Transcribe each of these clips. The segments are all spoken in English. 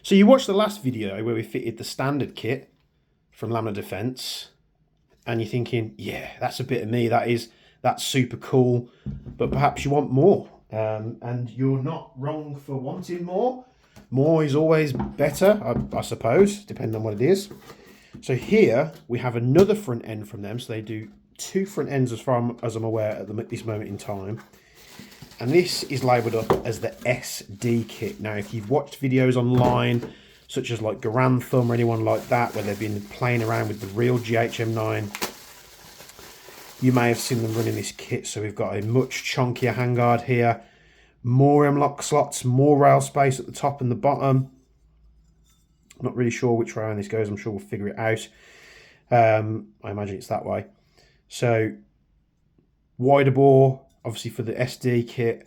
So you watched the last video where we fitted the standard kit from Lambda Defense, and you're thinking, yeah, that's a bit of me, that's super cool, but perhaps you want more. And you're not wrong for wanting more. More is always better, I suppose, depending on what it is. So here we have another front end from them. So they do 2 front ends as far as I'm aware at this moment in time. And this is labelled up as the SD kit. Now, if you've watched videos online, such as like Garantham or anyone like that, where they've been playing around with the real GHM9, you may have seen them running this kit. So we've got a much chunkier handguard here, more M-lock slots, more rail space at the top and the bottom. I'm not really sure which way around this goes. I'm sure we'll figure it out. I imagine it's that way. So wider bore, obviously for the SD kit,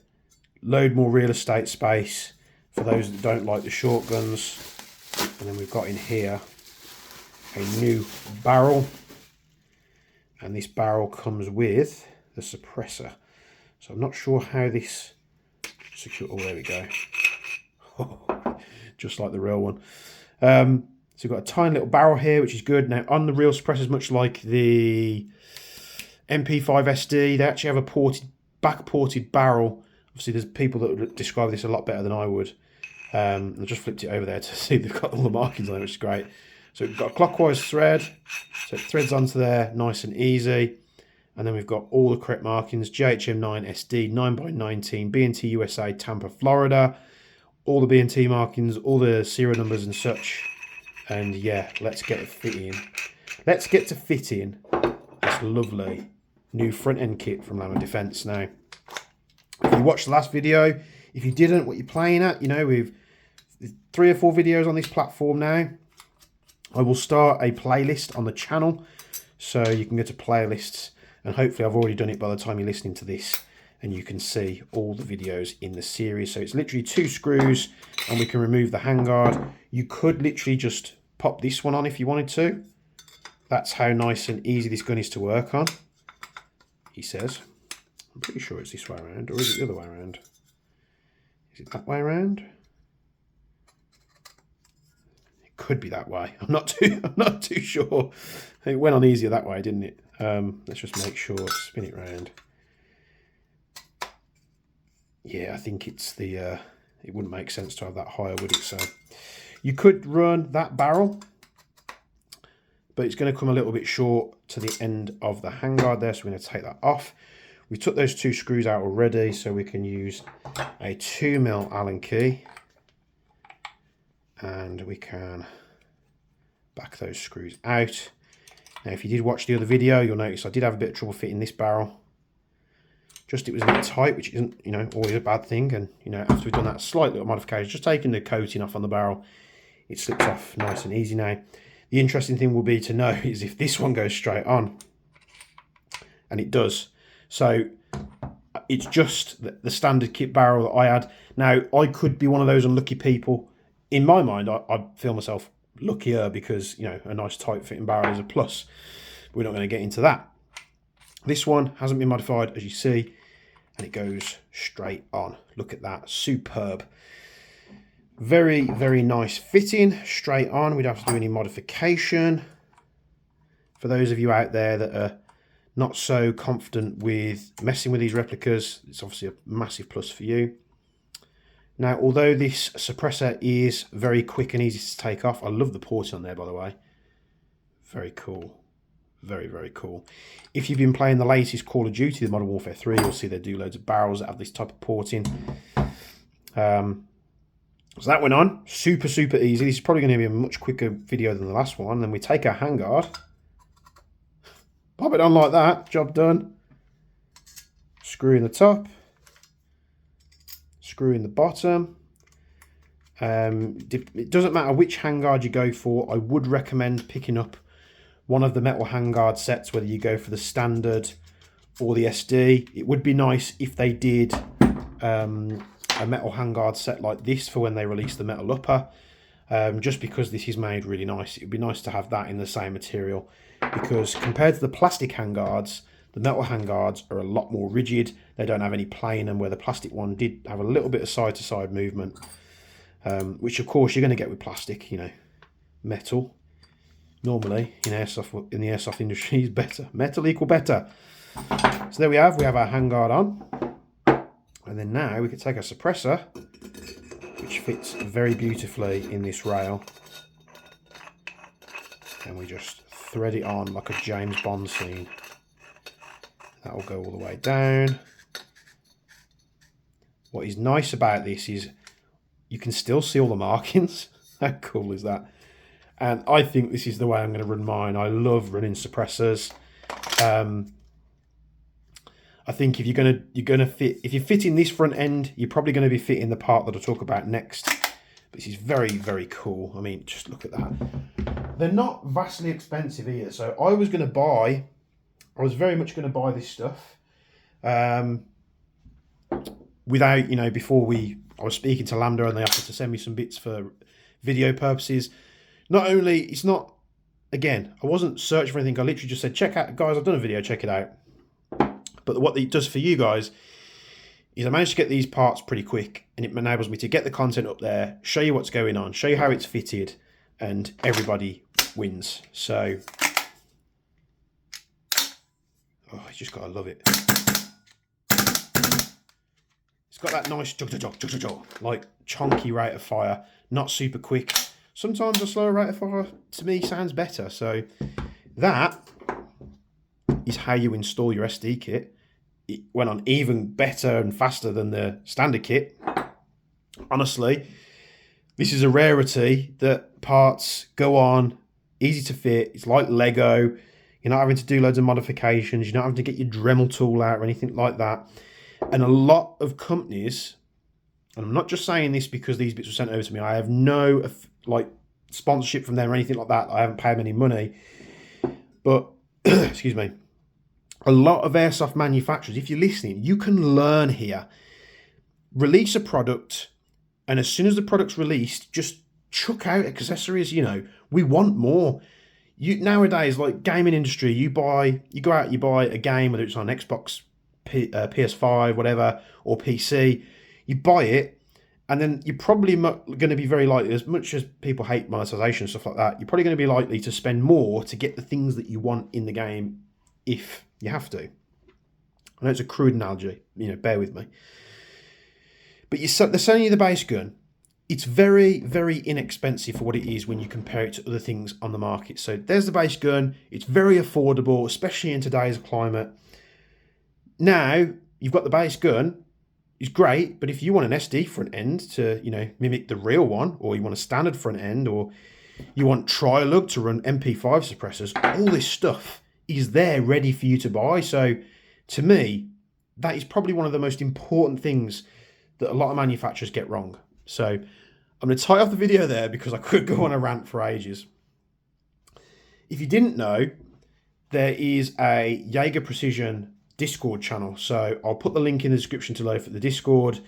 load more real estate space for those that don't like the shotguns. And then we've got in here a new barrel, and this barrel comes with the suppressor. So I'm not sure how this secure. Oh, there we go. Just like the real one. So we've got a tiny little barrel here, which is good. Now on the real suppressors, much like the MP5 SD, they actually have a back ported barrel. Obviously there's people that would describe this a lot better than I would. I just flipped it over there to see they've got all the markings on it, which is great. So we've got a clockwise thread, so it threads onto there nice and easy. And then we've got all the correct markings: GHM9-SD, 9x19, B&T USA, Tampa, Florida. All the B&T markings, all the serial numbers and such. And yeah, let's get to fitting. Let's get to fitting this lovely new front end kit from Lambda Defense. Now, if you watched the last video, if you didn't, what you're playing at, you know, we've 3 or 4 videos on this platform now. I will start a playlist on the channel, so you can go to playlists, and hopefully I've already done it by the time you're listening to this, and you can see all the videos in the series. So it's literally 2 screws, and we can remove the handguard. You could literally just pop this one on if you wanted to. That's how nice and easy this gun is to work on, he says. I'm pretty sure it's this way around, or is it the other way around? Is it that way around? It could be that way. I'm not too sure. It went on easier that way, didn't it? Let's just make sure. Spin it round. Yeah, I think it's the. It wouldn't make sense to have that higher, would it? So you could run that barrel, but it's going to come a little bit short to the end of the handguard there, so we're going to take that off. We took those 2 screws out already, so we can use a 2mm Allen key, and we can back those screws out. Now, if you did watch the other video, you'll notice I did have a bit of trouble fitting this barrel. Just it was a bit tight, which isn't, you know, always a bad thing. And, you know, after we've done that slight little modification, just taking the coating off on the barrel, it slips off nice and easy now. The interesting thing will be to know is if this one goes straight on, and it does. So it's just the standard kit barrel that I had. Now, I could be one of those unlucky people. In my mind, I feel myself luckier because, you know, a nice tight fitting barrel is a plus. We're not going to get into that. This one hasn't been modified, as you see, and it goes straight on. Look at that, superb. Very, very nice fitting, straight on. We don't have to do any modification. For those of you out there that are not so confident with messing with these replicas, it's obviously a massive plus for you. Now, although this suppressor is very quick and easy to take off, I love the porting on there, by the way. Very cool. Very, very cool. If you've been playing the latest Call of Duty, the Modern Warfare 3, you'll see they do loads of barrels that have this type of porting. So that went on. Super, super easy. This is probably going to be a much quicker video than the last one. Then we take our handguard. Pop it on like that. Job done. Screw in the top. Screw in the bottom. It doesn't matter which handguard you go for. I would recommend picking up one of the metal handguard sets, whether you go for the standard or the SD. It would be nice if they did a metal handguard set like this for when they release the metal upper, just because this is made really nice. It would be nice to have that in the same material, because compared to the plastic handguards, the metal handguards are a lot more rigid. They don't have any play in them, where the plastic one did have a little bit of side-to-side movement. which of course you're going to get with plastic, you know, metal. Normally in the airsoft industry is better. Metal equal better. So there we have our handguard on. And then now we can take our suppressor, which fits very beautifully in this rail. And we just thread it on like a James Bond scene. That will go all the way down. What is nice about this is you can still see all the markings. How cool is that? And I think this is the way I'm going to run mine. I love running suppressors. I think if if you're fitting this front end, you're probably going to be fitting the part that I'll talk about next. This is very, very cool. I mean, just look at that. They're not vastly expensive either. So I was very much going to buy this stuff. Without, you know, I was speaking to Lambda and they offered to send me some bits for video purposes. Not only, again, I wasn't searching for anything. I literally just said, check out, guys, I've done a video, check it out. But what it does for you guys is I managed to get these parts pretty quick, and it enables me to get the content up there, show you what's going on, show you how it's fitted, and everybody wins. So, oh, you just gotta love it. It's got that nice like chunky rate of fire, not super quick. Sometimes a slower rate of fire to me sounds better. So that is how you install your SD kit. It went on even better and faster than the standard kit. Honestly, this is a rarity that parts go on, easy to fit. It's like Lego. You're not having to do loads of modifications. You're not having to get your Dremel tool out or anything like that. And a lot of companies, and I'm not just saying this because these bits were sent over to me, I have no like sponsorship from them or anything like that. I haven't paid them any money. But, excuse me, a lot of airsoft manufacturers, if you're listening, you can learn here. Release a product, and as soon as the product's released, just chuck out accessories. You know, we want more. Nowadays, like gaming industry, you go out, you buy a game, whether it's on Xbox, PS5, whatever, or PC, you buy it, and then you're probably going to be very likely, as much as people hate monetization and stuff like that, you're probably going to be likely to spend more to get the things that you want in the game if you have to. I know it's a crude analogy, you know, bear with me. But they're selling you the base gun. It's very, very inexpensive for what it is when you compare it to other things on the market. So there's the base gun. It's very affordable, especially in today's climate. Now, you've got the base gun. It's great, but if you want an SD front end to, you know, mimic the real one, or you want a standard front end, or you want Trilug to run MP5 suppressors, all this stuff is there ready for you to buy. So to me, that is probably one of the most important things that a lot of manufacturers get wrong. So I'm going to tie off the video there because I could go on a rant for ages. If you didn't know, there is a Jaeger Precision Discord channel. So I'll put the link in the description below for the Discord.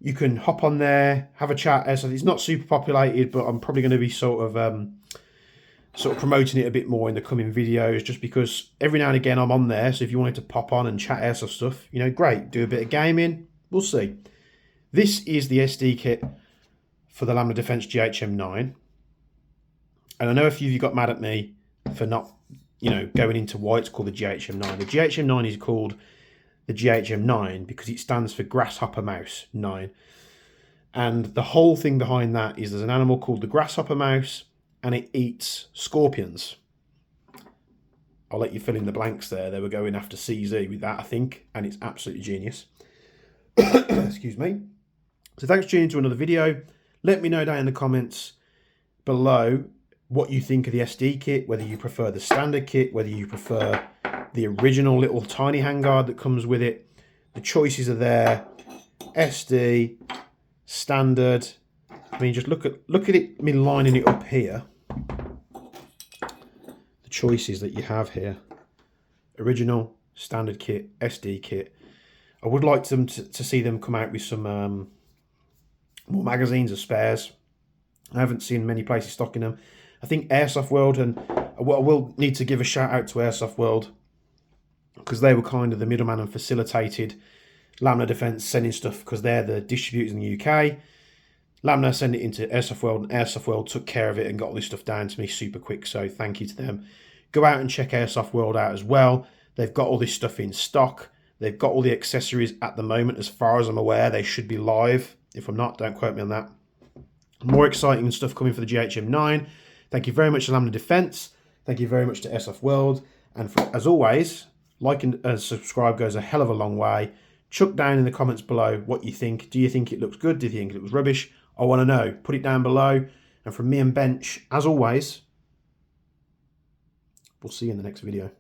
You can hop on there, have a chat. So it's not super populated, but I'm probably going to be sort of promoting it a bit more in the coming videos, just because every now and again I'm on there. So if you wanted to pop on and chat airsoft stuff, you know, great. Do a bit of gaming. We'll see. This is the SD kit for the Lambda Defense GHM9. And I know a few of you got mad at me for not, you know, going into why it's called the GHM9. The GHM9 is called the GHM9 because it stands for Grasshopper Mouse 9. And the whole thing behind that is there's an animal called the grasshopper mouse, and it eats scorpions. I'll let you fill in the blanks there. They were going after CZ with that, I think, and it's absolutely genius. Excuse me. So thanks for tuning into another video. Let me know down in the comments below what you think of the SD kit, whether you prefer the standard kit, whether you prefer the original little tiny handguard that comes with it. The choices are there. SD, standard. I mean, just look at it, me lining it up here. The choices that you have here. Original, standard kit, SD kit. I would like them to see them come out with some more magazines or spares. I haven't seen many places stocking them. I think Airsoft World, and I will need to give a shout out to Airsoft World because they were kind of the middleman and facilitated Lambda Defense sending stuff because they're the distributors in the UK. Lambda sent it into Airsoft World, and Airsoft World took care of it and got all this stuff down to me super quick, so thank you to them. Go out and check Airsoft World out as well. They've got all this stuff in stock. They've got all the accessories at the moment. As far as I'm aware, they should be live. If I'm not, don't quote me on that. More exciting stuff coming for the GHM9. Thank you very much to Lambda Defense. Thank you very much to Airsoft World. And as always, like and subscribe goes a hell of a long way. Chuck down in the comments below what you think. Do you think it looks good? Do you think it looks rubbish? I want to know. Put it down below. And from me and Bench, as always, we'll see you in the next video.